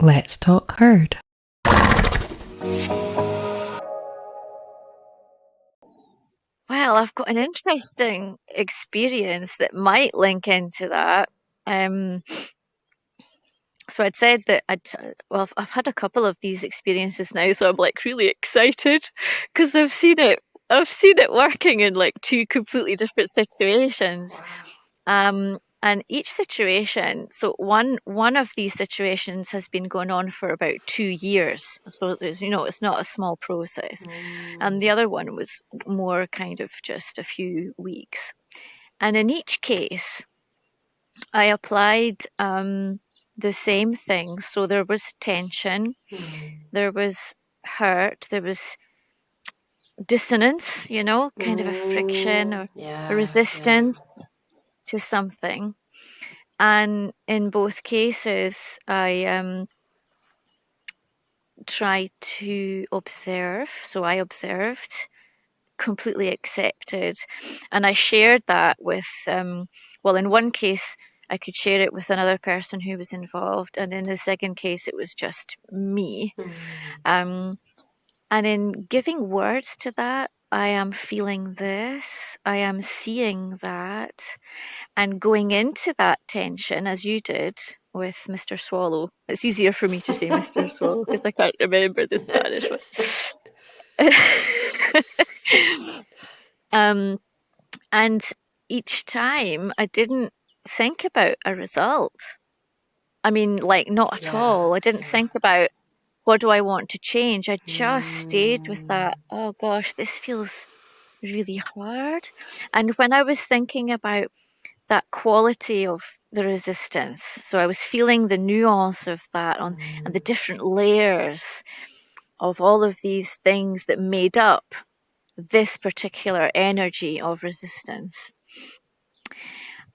Let's talk herd. Well, I've got an interesting experience that might link into that. Um, so I'd said that I've had a couple of these experiences now, so I'm like really excited because I've seen it. I've seen it working in like two completely different situations. And each situation, so one of these situations has been going on for about 2 years. So it's not a small process. And the other one was more kind of just a few weeks. And in each case, I applied the same thing. So there was tension, there was hurt, there was dissonance, kind of a friction or a resistance to something. And in both cases, I tried to observe. So I observed, completely accepted, and I shared that with, well, in one case, I could share it with another person who was involved, and in the second case, it was just me. Um, and in giving words to that, I am feeling this, I am seeing that, and going into that tension, as you did with Mr. Swallow. It's easier for me to say Mr. Swallow because I can't remember the Spanish one. And each time I didn't think about a result. I mean, like, not at all. I didn't think about what do I want to change. I just stayed with that. Oh gosh, this feels really hard. And when I was thinking about that quality of the resistance, so I was feeling the nuance of that and the different layers of all of these things that made up this particular energy of resistance.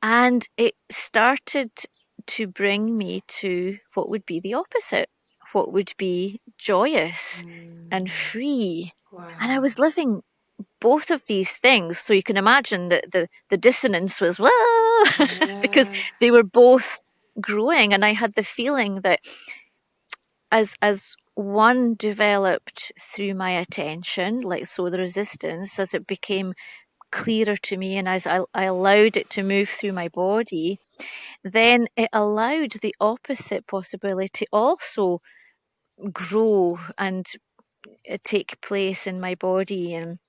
And it started to bring me to what would be the opposite, what would be joyous and free. Wow. And I was living both of these things. So you can imagine that the dissonance was, because they were both growing. And I had the feeling that as one developed through my attention, like so the resistance, as it became clearer to me and as I allowed it to move through my body, then it allowed the opposite possibility also grow and take place in my body. And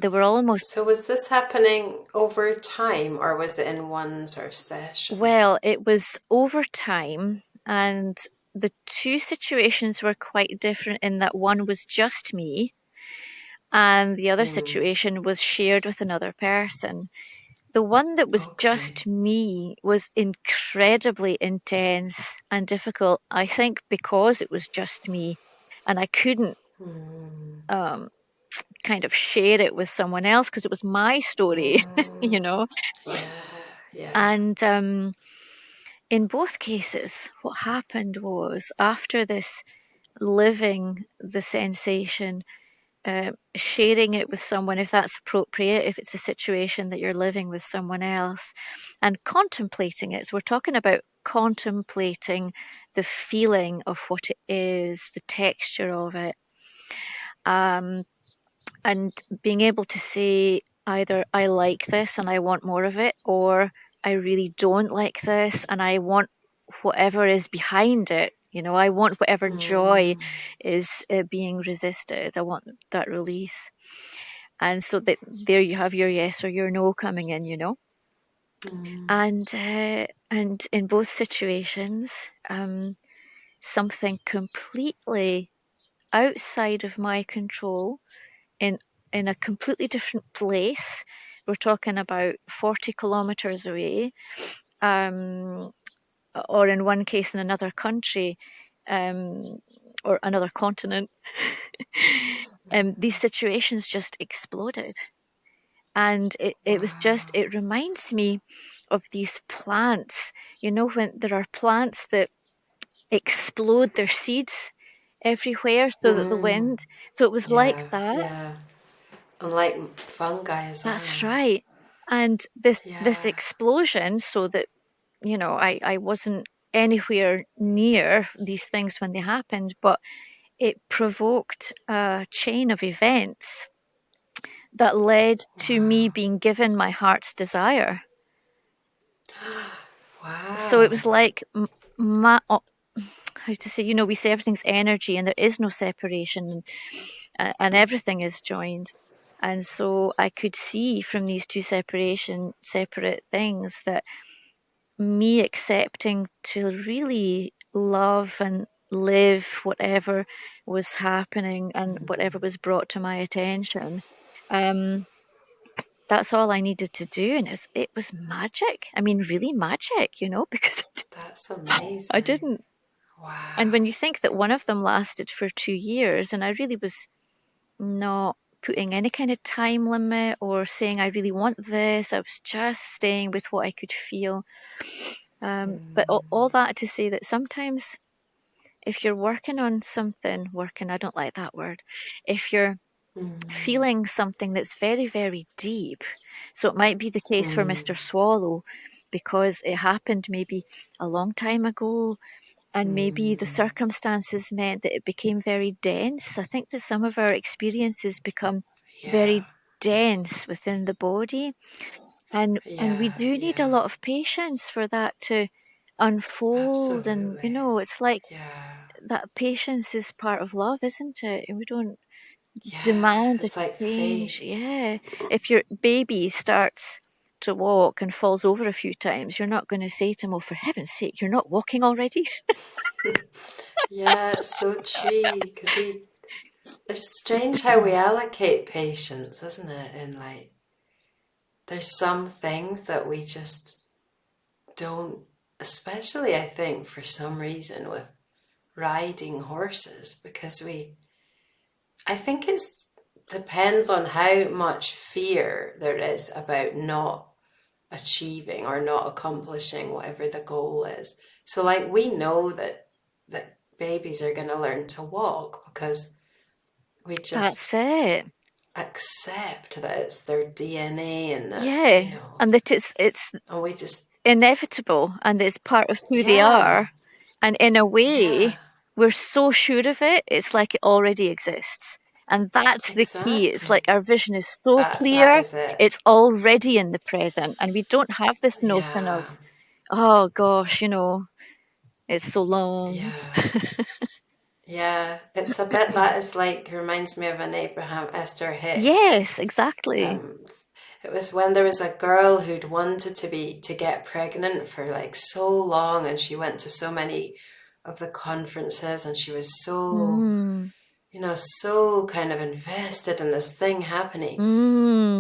they were almost... So was this happening over time or was it in one sort of session? Well, it was over time, and the two situations were quite different in that one was just me and the other situation was shared with another person. The one that was just me was incredibly intense and difficult, I think, because it was just me and I couldn't kind of share it with someone else because it was my story, you know. And in both cases, what happened was after this living the sensation, sharing it with someone if that's appropriate, if it's a situation that you're living with someone else, and contemplating it. So we're talking about contemplating the feeling of what it is, the texture of it, and being able to say either I like this and I want more of it, or I really don't like this and I want whatever is behind it. I want whatever joy is being resisted. I want that release. And so that there you have your yes or your no coming in. And in both situations, something completely outside of my control, in a completely different place. We're talking about 40 kilometers away, or in one case in another country, or another continent. These situations just exploded. And it was just, it reminds me of these plants, when there are plants that explode their seeds everywhere so that the wind, so it was like that. Yeah. And like fungi as well. That's right. And this explosion, so that, I wasn't anywhere near these things when they happened, but it provoked a chain of events that led to me Wow. being given my heart's desire. So it was Wow. like my, how to say, we say everything's energy and there is no separation, and everything is joined. And so I could see from these two separate things, that me accepting to really love and live whatever was happening and whatever was brought to my attention. Um, that's all I needed to do, and it was magic. I mean, really magic, because That's I amazing. didn't. And Wow. when you think that one of them lasted for 2 years, and I really was not putting any kind of time limit or saying I really want this, I was just staying with what I could feel. But all that to say that sometimes if you're working on something, I don't like that word. If you're Mm. feeling something that's very, very deep, so it might be the case for Mm. Mr. Swallow because it happened maybe a long time ago, and maybe the Mm. circumstances meant that it became very dense. I think that some of our experiences become Yeah. very dense within the body, and we Yeah. do need a Yeah. lot of patience for that to unfold. And Absolutely. it's like Yeah. that patience is part of love, isn't it? And we don't Yeah. demand a It's like change. faith. Yeah. If your baby starts to walk and falls over a few times, you're not going to say to him, "Oh, for heaven's sake, you're not walking already." Yeah, it's so true. Because it's strange how we allocate patience, isn't it? And like, there's some things that we just don't, especially I think for some reason with riding horses, because I think it's depends on how much fear there is about not achieving or not accomplishing whatever the goal is. So like we know that babies are going to learn to walk because we That's just it. accept that it's their DNA and that, Yeah. And that it's and we just, inevitable and it's part of who they yeah, are. And in a yeah, way, we're so sure of it, it's like it already exists. And that's the key. It's like exactly. our vision is so That clear, is it. it's already in the present. And we don't have this notion of, Yeah, oh gosh, it's so long. yeah. Yeah, it's a bit that is like reminds me of an Abraham Esther Hicks. Yes, exactly. Um, it was when there was a girl who'd wanted to get pregnant for like so long, and she went to so many of the conferences, and she was so, Mm, so kind of invested in this thing happening,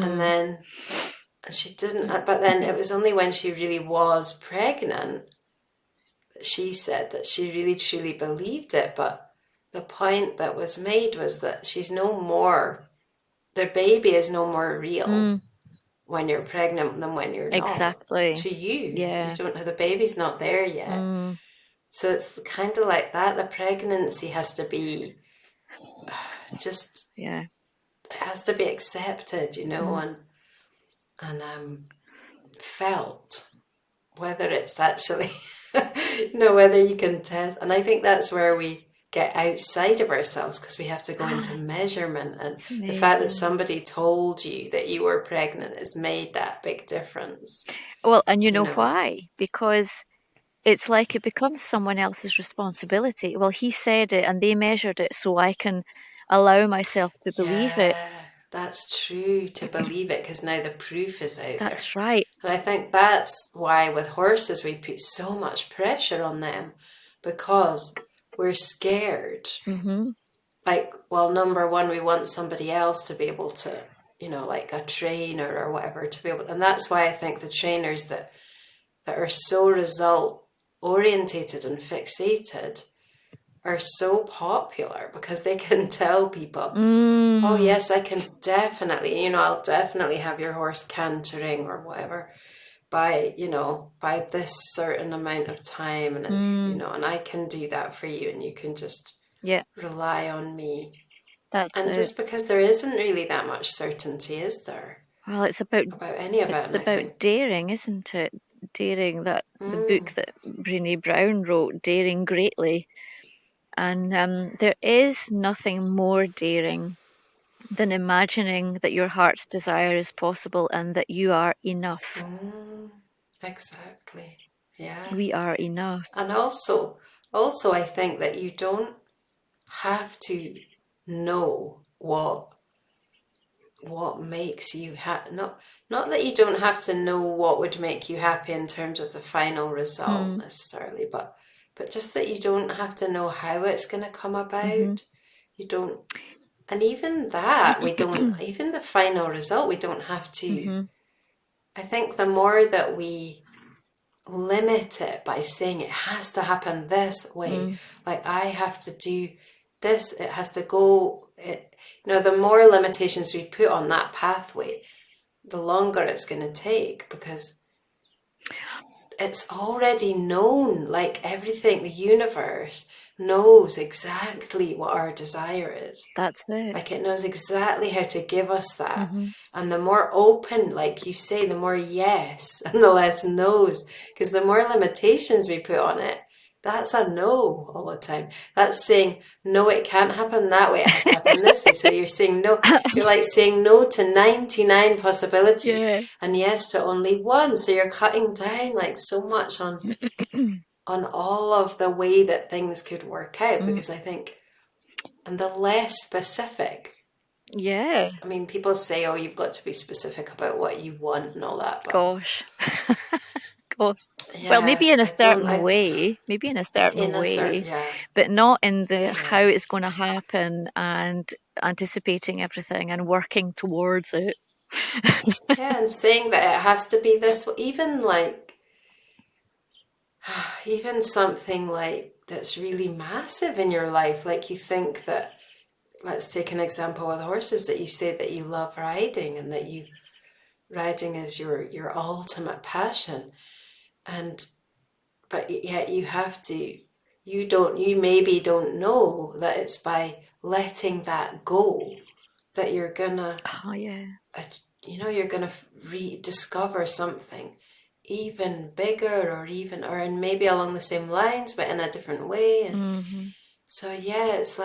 and mm, then and she didn't. But then it was only when she really was pregnant she said that she really truly believed it, but the point that was made was that she's no more, the baby is no more real mm, when you're pregnant than when you're not. exactly. To you, you Yeah. don't have, the baby's not there yet. Mm, So it's kind of like that. The pregnancy has to be just, yeah. it has to be accepted, Mm. and felt. Whether it's actually, whether you can test. And I think that's where we get outside of ourselves because we have to go into measurement. And It's the fact that amazing. somebody told you that you were pregnant has made that big difference, Well, and you you know know? why? Because it's like it becomes someone else's responsibility. Well, he said it and they measured it, so I can allow myself to believe it. Yeah, that's true to believe it because now the proof is out there. That's right. And I think that's why with horses we put so much pressure on them because we're scared. Mm-hmm. Like, well, number one, we want somebody else to be able to, like a trainer or whatever to be able, and that's why I think the trainers that are so result orientated and fixated are so popular because they can tell people, oh Mm, yes, I can definitely, I'll definitely have your horse cantering or whatever by this certain amount of time, and it's, mm, and I can do that for you, and you can just yeah, rely on me. that's And it. just because there isn't really that much certainty, is there, Well, about any of it? it's And I about think, daring, isn't it? Daring, that the book Mm, that Brené Brown wrote, Daring Greatly. And there is nothing more daring than imagining that your heart's desire is possible and that you are enough. mm, exactly. Yeah. We are enough. And also I think that you don't have to know what makes you happy. Not that you don't have to know what would make you happy in terms of the final result Mm, necessarily, but just that you don't have to know how it's going to come mm-hmm. about. You don't, and even that we don't, even the final result we don't have to. Mm-hmm. I think the more that we limit it by saying it has to happen this way, Mm, like I have to do this, it has to go the more limitations we put on that pathway, the longer it's going to take, because it's already known. Like everything, the universe knows exactly what our desire is. that's it. Like it knows exactly how to give us that. Mm-hmm. And the more open, like you say, the more yes and the less no's. Because the more limitations we put on it, that's a no all the time. That's saying, no, it can't happen that way. It has to happen this way. So you're saying no, you're like saying no to 99 possibilities Yeah. and yes to only one. So you're cutting down like so much on all of the way that things could work out. Mm, Because I think, and the less specific, yeah. I mean, people say, oh, you've got to be specific about what you want and all that, but Gosh. Gosh. Well, yeah, maybe in a I don't, certain way, maybe in a certain in a certain, way, yeah, but not in the how yeah, it's going to happen and anticipating everything and working towards it. yeah, and saying that it has to be this, even like, even something like that's really massive in your life, like you think that, let's take an example with horses, that you say that you love riding and that you, riding is your ultimate passion, and but yet you have to, you maybe don't know that it's by letting that go that you're gonna Oh, yeah. uh, you're gonna rediscover something even bigger, or even, or in maybe along the same lines but in a different way. And Hmm. so yeah, it's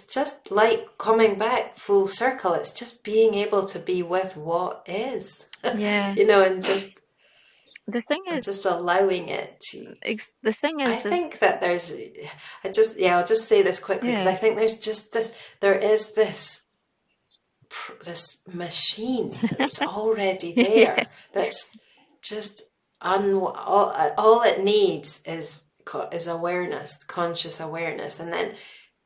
just like coming back full circle. It's just being able to be with what is, Yeah. and The thing is, allowing it to. the thing I is, think that I'll just say this quickly, because I yeah. think there is this machine that's already Yeah. there, that's just, all it needs is awareness, conscious awareness. And then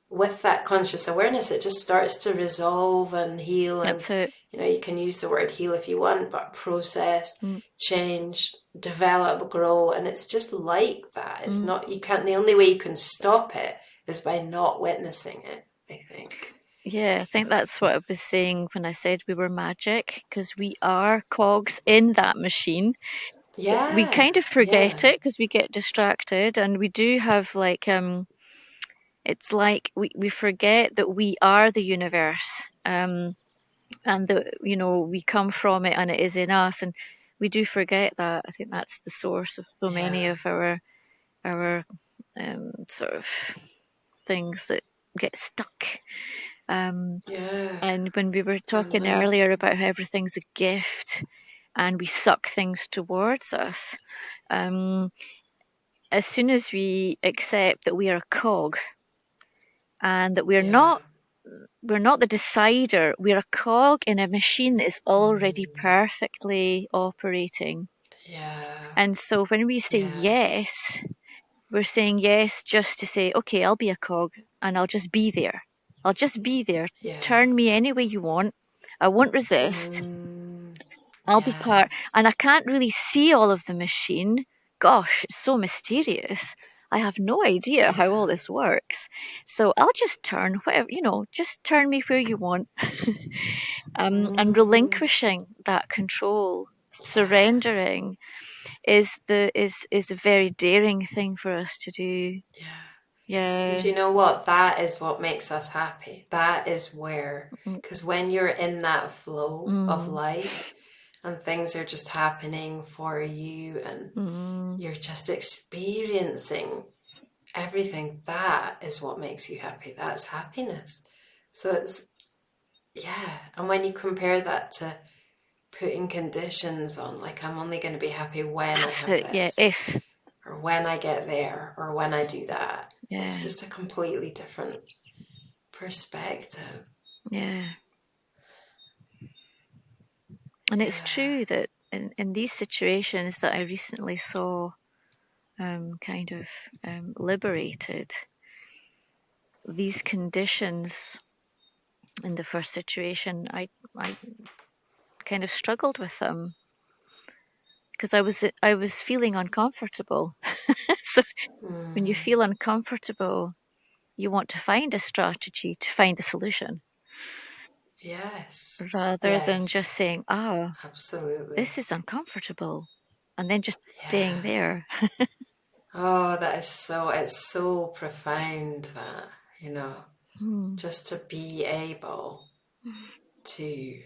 with that conscious awareness, it just starts to resolve and heal. And That's it. you can use the word heal if you want, but process, Mm, change, develop, grow. And it's just like that. It's mm. not, you can't, the only way you can stop it is by not witnessing it, I think. Yeah, I think that's what I was saying when I said we were magic, because we are cogs in that machine. We Yeah, kind of forget yeah, it because we get distracted, and we do have like it's like we forget that we are the universe, and that we come from it and it is in us, and we do forget that. I think that's the source of so many yeah, of our sort of things that get stuck. Um, yeah. and when we were And talking limit. earlier about how everything's a gift and we suck things towards us, um, as soon as we accept that we are a cog and that Yeah, we're not the decider, we're a cog in a machine that is already perfectly operating. yeah, And so when we say yes, yes, we're saying yes just to say, okay, I'll be a cog and I'll just be there. I'll just be there. yeah, Turn me any way you want. I won't resist. I'll be part, yes, and I can't really see all of the machine. Gosh, it's so mysterious. I have no idea how all yeah, this works. So I'll just turn whatever, just turn me where you want. And relinquishing that control, yeah, surrendering is a very daring thing for us to do. yeah. And Yeah. you know what? That is what makes us happy. That is where, Mm, because when you're in that flow of mm, life, and things are just happening for you, and Mm. you're just experiencing everything. That is what makes you happy. That's happiness. So it's, yeah. And when you compare that to putting conditions on, like, I'm only going to be happy when I That's have it. Yeah. this, If. or when I get there, or when I do that, it's Yeah. just a completely different perspective. Yeah. And it's Yeah. true that in these situations that I recently saw kind of liberated, these conditions in the first situation, I kind of struggled with them because I was feeling uncomfortable. So when you Mm, feel uncomfortable, you want to find a strategy to find the solution yes. rather than just Yes. saying, "Ah, Absolutely. this is uncomfortable," and then just staying Yeah. there. Oh, that is so, it's so profound that, you know, Hmm. just to be able to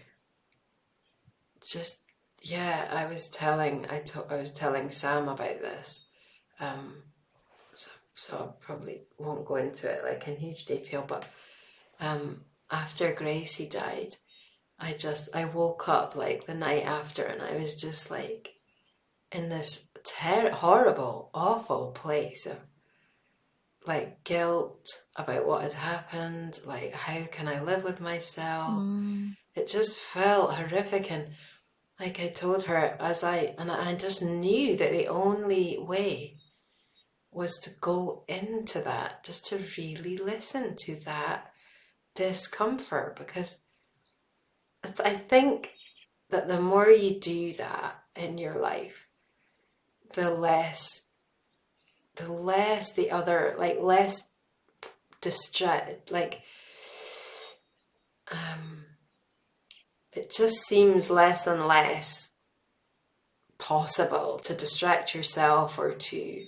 just, yeah, I was telling Sam about this. Um, so I probably won't go into it like in huge detail, but after Gracie died, I woke up like the night after, and I was just like in this horrible, awful place of like guilt about what had happened. Like, how can I live with myself? Mm. It just felt horrific, and like I told her, and I just knew that the only way was to go into that, just to really listen to that discomfort, because I think that the more you do that in your life, the less the other, like, less distract, like, um, it just seems less and less possible to distract yourself or to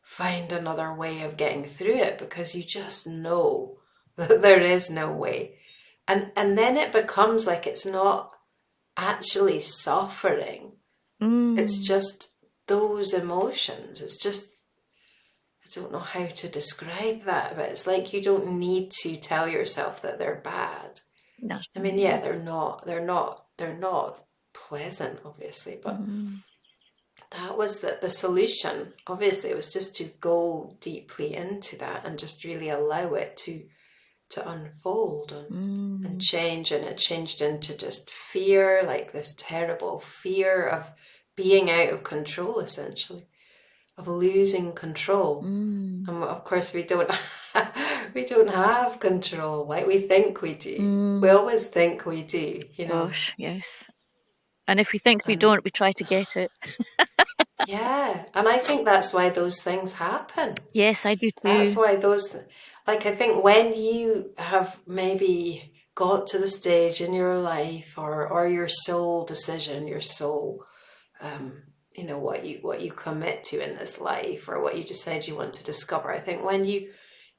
find another way of getting through it, because you just know that there is no way. And then it becomes like it's not actually suffering. It's Mm. just those emotions. It's just, I don't know how to describe that, but it's like you don't need to tell yourself that they're bad. That's I mean, right. yeah, Yeah. they're not pleasant, obviously, but Mm. that was the solution. Obviously, it was just to go deeply into that and just really allow it to unfold and Mm. change. And it changed into just fear, like this terrible fear of being out of control, essentially, of losing control. Mm. And of course, we don't we don't have control like we think we do. We Mm. always think we do, you know. Gosh, yes. And if we think we And don't, we try to get it. yeah, and I think that's why those things happen. Yes, I do That's too. why like, I think when you have maybe got to the stage in your life, or your soul decision, your soul, um, what you commit to in this life, or what you decide you want to discover. I think when you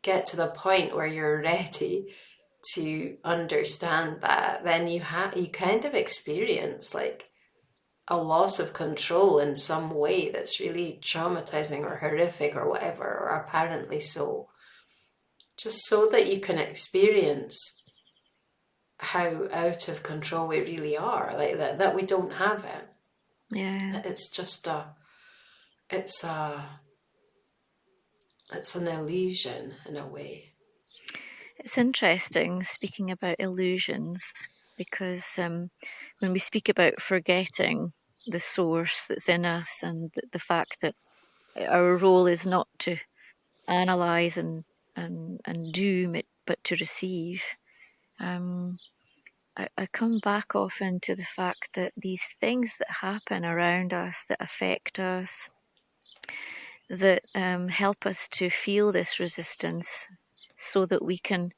get to the point where you're ready to understand that, then you kind of experience like a loss of control in some way that's really traumatizing or horrific or whatever, or apparently so, just so that you can experience how out of control we really are, like that we don't have it. Yeah. That it's just it's a it's an illusion in a way. It's interesting speaking about illusions because when we speak about forgetting the source that's in us and the fact that our role is not to analyze and doom it, but to receive. Um, I come back often to the fact that these things that happen around us that affect us, that help us to feel this resistance so that we can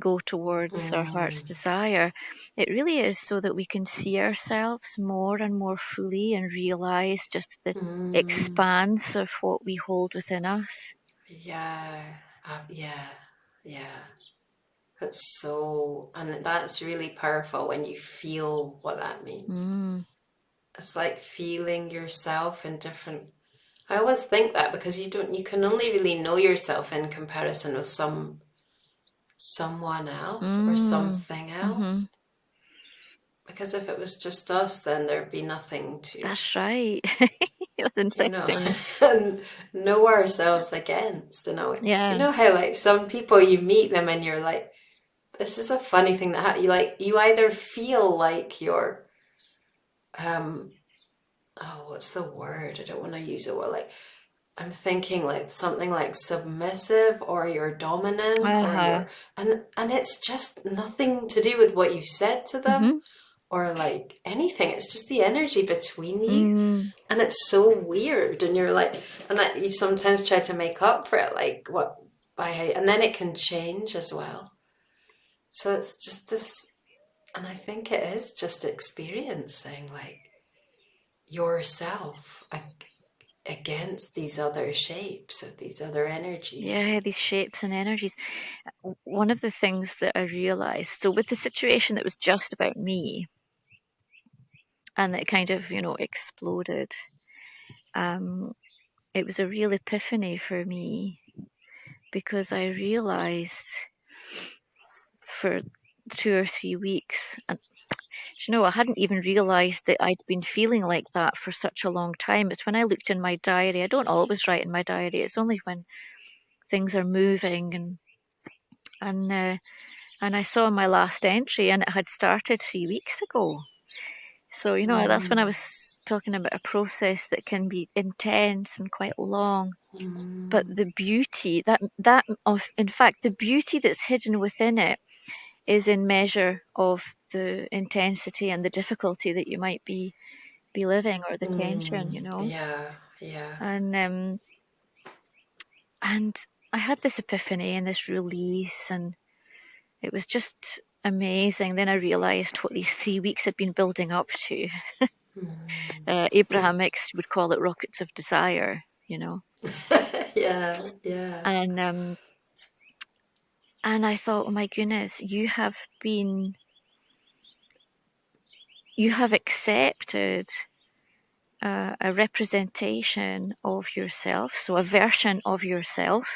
go towards our heart's Mm, desire. It really is so that we can see ourselves more and more fully and realize just the mm, expanse of what we hold within us. yeah, yeah, yeah. That's so, and that's really powerful when you feel what that means. Mm. It's like feeling yourself in different. I always think that because you can only really know yourself in comparison with someone else or Mm. something Mm-hmm. else. Because if it was just us, then there'd be nothing to, That's right. That's you know, interesting. and know ourselves against in a way. You Yeah. know how like some people you meet them and you're like, this is a funny thing that you like. You either feel like you're, um, oh, what's the word? I don't want to use it. Well, like I'm thinking like something like submissive or you're dominant or Uh-huh. you're and it's just nothing to do with what you said to them Mm-hmm. or like anything. It's just the energy between you. Mm. And it's so weird. And you're like and that you sometimes try to make up for it, like what by and then it can change as well. So it's just this and I think it is just experiencing like yourself against these other shapes of these other energies. Yeah, these shapes and energies. One of the things that I realized, so with the situation that was just about me and that kind of, exploded, um, it was a real epiphany for me because I realized for 2 or 3 weeks, and I hadn't even realized that I'd been feeling like that for such a long time. It's when I looked in my diary. I don't always write in my diary. It's only when things are moving and and I saw my last entry, and it had started 3 weeks ago. So that's when I Mm, was talking about a process that can be intense and quite long. But mm, the beauty that of in fact the beauty that's hidden within it is in measure of the intensity and the difficulty that you might be living, or the tension, yeah, yeah. and and I had this epiphany and this release, and it was just amazing. Then I realized what these 3 weeks had been building up to. Mm. Abrahamics would call it rockets of desire. Yeah, yeah, And I thought, oh my goodness, you have accepted a representation of yourself, so a version of yourself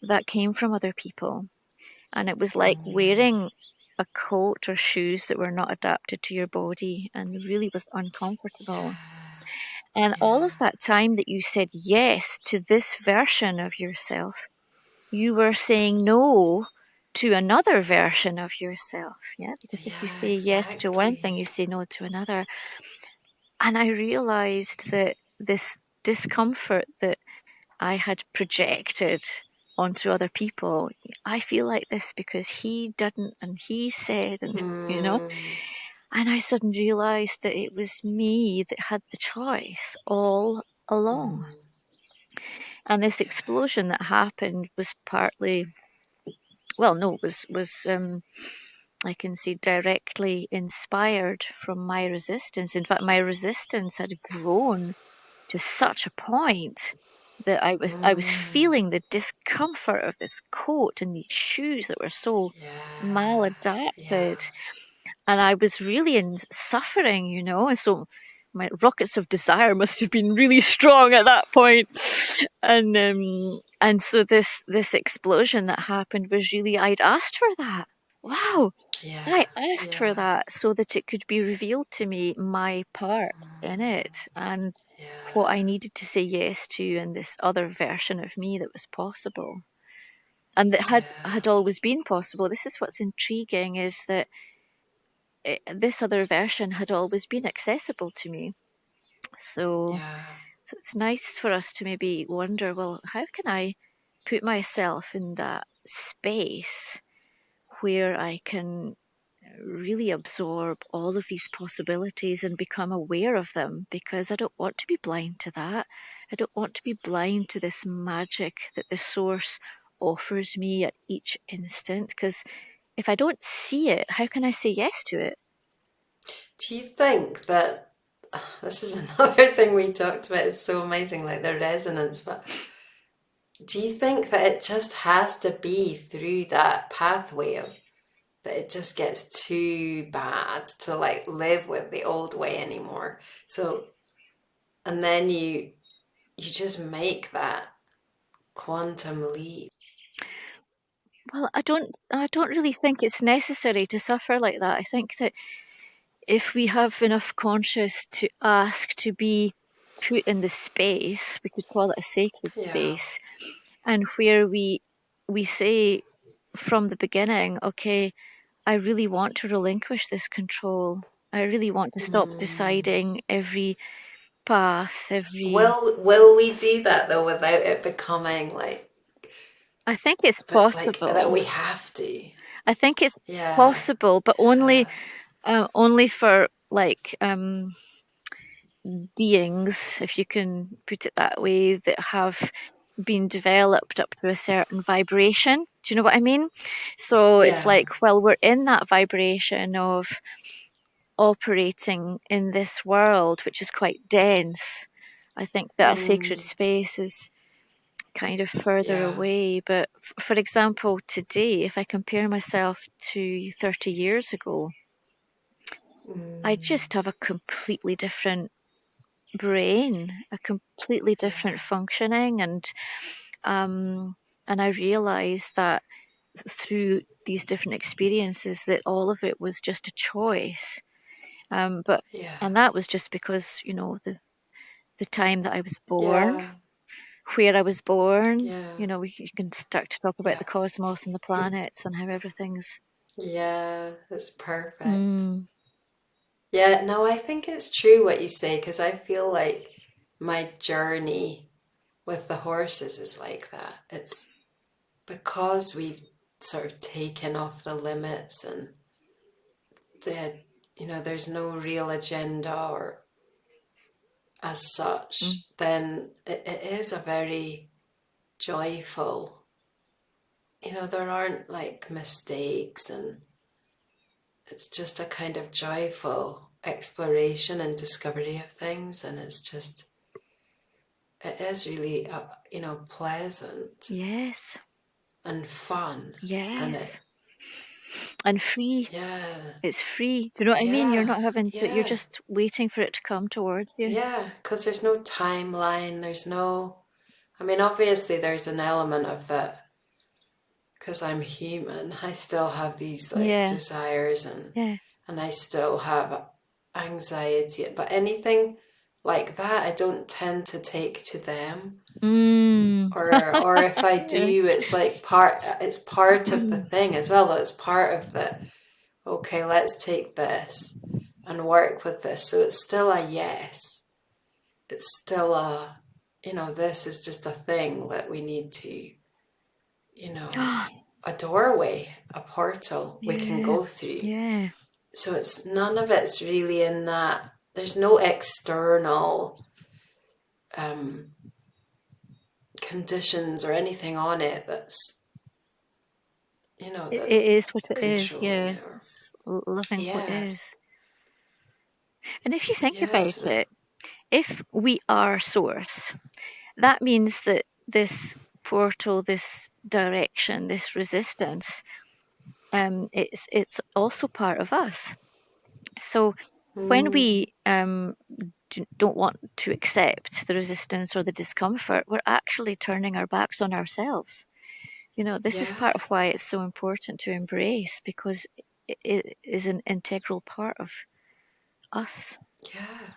that came from other people. And it was like wearing a coat or shoes that were not adapted to your body and really was uncomfortable. yeah, And all of yeah, that time that you said yes to this version of yourself, you were saying no to another version of yourself. Yeah, because if you yeah, say yes to one thing, exactly. you say no to another. And I realized that this discomfort that I had projected onto other people, I feel like this because he didn't and he said, and. Mm, And I suddenly realized that it was me that had the choice all along. mm, And this yeah, explosion that happened was partly, well, no, was I can see directly inspired from my resistance. In fact, my resistance had grown to such a point that I was mm, feeling the discomfort of this coat and these shoes that were so yeah, yeah, maladapted, and I was really in suffering. And so my rockets of desire must have been really strong at that point. And so this explosion that happened was really, I'd asked for that. Wow. yeah, I asked for yeah, that so that it could be revealed to me my part in it and what I yeah, needed to say yes to, and this other version of me that was possible and that had yeah, always been possible. This is what's intriguing, is that this other version had always been accessible to me. So, yeah, so it's nice for us to maybe wonder, well, how can I put myself in that space where I can really absorb all of these possibilities and become aware of them, because I don't want to be blind to that. I don't want to be blind to this magic that the source offers me at each instant, because if I don't see it, how can I say yes to it? Do you think that this is another thing we talked about? It's so amazing, like the resonance, but do you think that it just has to be through that pathway of that it just gets too bad to like live with the old way anymore. So, and then you just make that quantum leap. Well, I don't really think it's necessary to suffer like that. I think that if we have enough conscious to ask to be put in the space, we could call it a sacred Yeah. space, and where we say from the beginning, okay, I really want to relinquish this control. I really want to stop Mm. deciding every path, every. Will we do that though without it becoming like I think it's a bit like that possible. we have to? I think it's Yeah. possible, but only Yeah. only for like beings, if you can put it that way, that have been developed up to a certain vibration. Do you know what I mean? So it's Yeah. like, well, we're in that vibration of operating in this world, which is quite dense. I think that a sacred Mm. space is kind of further Yeah. away. But for example, today, if I compare myself to 30 years ago, I Mm. just have a completely different brain, a completely Yeah. different functioning, um, and I realised that through these different experiences that all of it was just a choice. But Yeah. and that was just because the time that I was born, Yeah. where I was born. Yeah. You can start to talk about Yeah. the cosmos and the planets and how everything's. Yeah. That's perfect. Mm, Yeah, no, I think it's true what you say because I feel like my journey with the horses is like that. It's because we've sort of taken off the limits and there's no real agenda or as mm, such, then it is a very joyful, there aren't like mistakes and it's just a kind of joyful exploration and discovery of things. And it is really, pleasant yes, and fun. And yes, and free. yeah, It's free. Do you know what I mean? You're yeah, not having to. You're yeah, just waiting for it to come towards you. yeah, because there's no timeline, I mean, obviously there's an element of that because I'm human. I still have these like Yeah, desires and yeah. I still have anxiety, but anything like that, I don't tend to take to them. Mm. Or if I Yeah. do, it's part of the thing as well, though it's part of the, okay, let's take this and work with this. So it's still a yes. It's still this is just a thing that we need to, you know, a doorway, a portal we can Yeah, go through. yeah. So it's none of it's really in that. There's no external um, conditions or anything on it It that's is what it is. controlling Yeah, it. Or it's loving what is. yes, And if you think about yes, it, if we are source, that means that this portal, this direction, this resistance, it's also part of us. So when mm, we don't want to accept the resistance or the discomfort, we're actually turning our backs on ourselves. This is yeah, part of why it's so important to embrace because it is an integral part of us. yeah.